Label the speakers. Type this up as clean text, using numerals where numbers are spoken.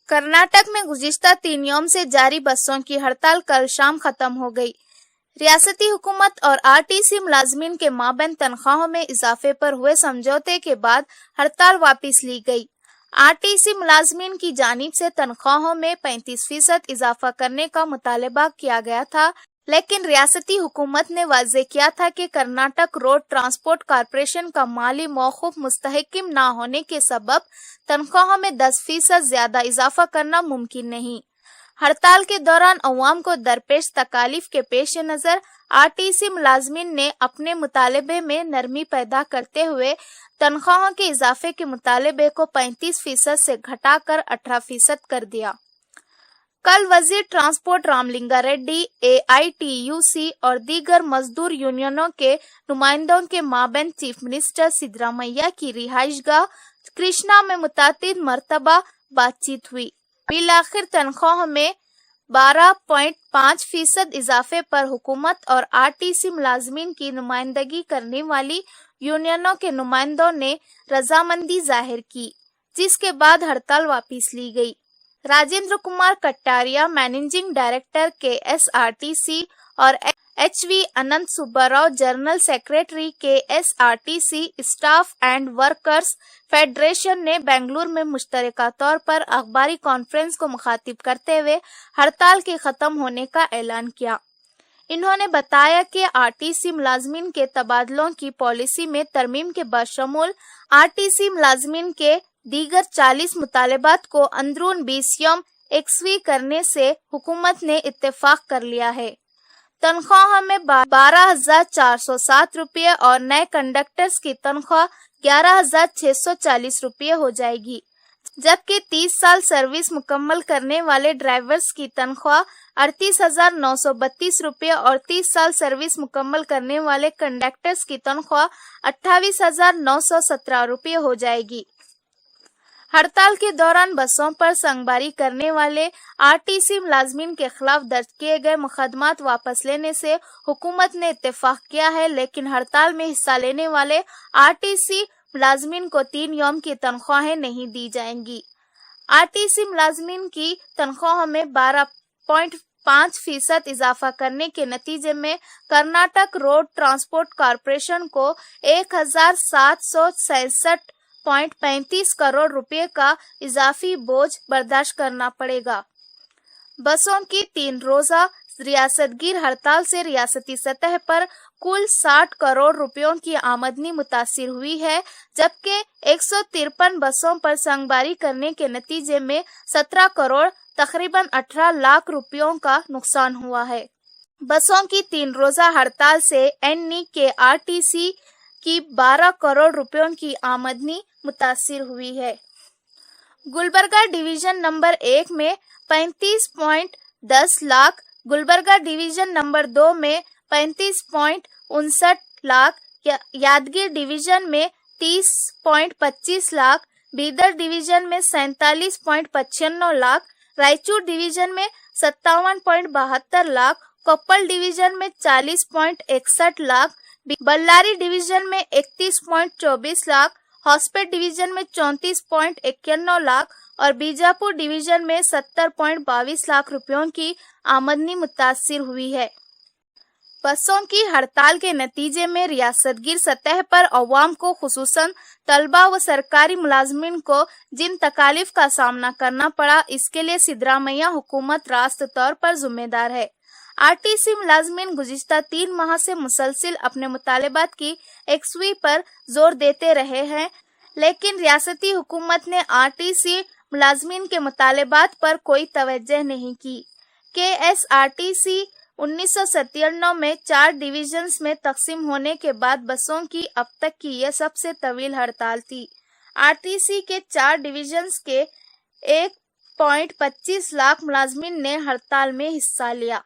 Speaker 1: कर्नाटक में गुज़िश्ता 3 यौम से जारी बसों की हड़ताल कल शाम खत्म हो गई। रियासती हुकूमत और आरटीसी मुलाजमीन के माबैन तनख्वाहों में इजाफे पर हुए समझौते के बाद हड़ताल वापस ली गई। आरटीसी मुलाजमीन की जानिब से तनख्वाहों में 35% इजाफा करने का मुतालबा किया गया था, लेकिन रियासती हुकूमत ने वाज़ेह किया था कि कर्नाटक रोड ट्रांसपोर्ट कॉरपोरेशन का माली मौकूफ मुस्तहकम ना होने के सबब तनख्वाहों में 10% ज्यादा इजाफा करना मुमकिन नहीं। हड़ताल के दौरान अवाम को दरपेश तकालीफ के पेश नज़र आरटीसी मुलाजमीन ने अपने मुतालबे में नरमी पैदा करते हुए तनख्वाहों के इजाफे के मुतालबे को 35% से घटाकर 18% कर दिया। कल वजीर ट्रांसपोर्ट रामलिंगा रेड्डी, AITUC और दीगर मजदूर यूनियनों के नुमाइंदों के माबैन चीफ मिनिस्टर सिद्धरामैया की रिहाइशगाह कृष्णा में मुतातिद मरतबा बातचीत हुई। बिलाखिर तनख्वाह में 12.5% इजाफे पर हुकूमत और आरटीसी मुलाजमीन की नुमाइंदगी करने वाली यूनियनों के नुमाइंदों ने रजामंदी जाहिर की, जिसके बाद हड़ताल वापस ली गई। Rajendra Kumar Kataria, managing director KSRTC और HV Anant Subbarao, general secretary KSRTC staff and workers federation ने बेंगलुरु में मुश्तरका तौर पर अखबारी कॉन्फ्रेंस को मुखातिब करते हुए हड़ताल के खत्म होने का ऐलान किया। इन्होंने बताया कि आरटीसी मुलाजमीन के तबादलों की पॉलिसी में तरमीम के बशमूल आरटीसी मुलाजमीन के दीगर 40 मुतालबात को अंदरून 20 यौम एकसवी करने से हुकूमत ने इत्तेफाक कर लिया है। तनख्वाह में 12,407 रुपये और नए कंडक्टर्स की तनख्वाह 11,640 रुपये हो जाएगी, जबकि 30 साल सर्विस मुकम्मल करने वाले ड्राइवर्स की तनख्वाह 38,932 रुपये और 30 साल सर्विस मुकम्मल करने वाले कंडक्टर्स की तनख्वाह 28,917 रुपये हो जाएगी। हड़ताल के दौरान बसों पर संगबारी करने वाले आरटीसी मुलाजमीन के खिलाफ दर्ज किए गए मुकदमात वापस लेने से हुकूमत ने इत्तेफाक किया है, लेकिन हड़ताल में हिस्सा लेने वाले आरटीसी मुलाजमीन को 3 यौम की तनख्वाहें नहीं दी जाएंगी। आरटीसी मुलाजमीन की तनख्वाह में 12.5% इजाफा करने के नतीजे में कर्नाटक रोड ट्रांसपोर्ट कॉरपोरेशन को 1,767.35 करोड़ रुपए का इजाफी बोझ बर्दाश्त करना पड़ेगा। बसों की 3 रोजा रियासतगीर हड़ताल से रियासती सतह पर कुल 60 करोड़ रुपयों की आमदनी मुतासिर हुई है, जबकि 153 बसों पर संगबारी करने के नतीजे में 17 करोड़ तकरीबन 18 लाख रुपयों का नुकसान हुआ है। बसों की 3 रोजा हड़ताल से NEKRTC की 12 करोड़ रुपयों की आमदनी मुतासिर हुई है। गुलबर्गा डिवीजन नंबर 1 में 35.10 लाख, गुलबर्गा डिवीजन नंबर 2 में 35.59 लाख, यादगीर डिवीजन में 30.25 लाख, बीदर डिवीजन में 47.95 लाख, रायचूर डिवीजन में 57.72 लाख, कोप्पल डिवीजन में 40.61 लाख, बल्लारी डिवीजन में 31.24 लाख, हॉस्पेट डिवीजन में 34.91 लाख और बीजापुर डिवीजन में 70.22 लाख रुपयों की आमदनी मुतासिर हुई है। बसों की हड़ताल के नतीजे में रियासतगीर सतह पर अवाम को, खुसूसन तलबा व सरकारी मुलाजमीन को जिन तकालीफ का सामना करना पड़ा, इसके लिए सिद्धरामैया हुकूमत रास्त तौर पर जिम्मेदार है। आरटीसी मुलाजमीन गुज़िश्ता 3 माह से मुसलसिल अपने मुतालबात की एकसवी पर जोर देते रहे हैं, लेकिन रियासती हुकूमत ने आरटीसी मुलाजमीन के मुतालबात पर कोई तवज्जो नहीं की। KSRTC 1997 में 4 डिवीजन्स में तकसीम होने के बाद बसों की अब तक की यह सबसे तवील हड़ताल थी। आरटीसी के 4 डिवीजन्स के 1.25 लाख मुलाजमीन ने हड़ताल में हिस्सा लिया।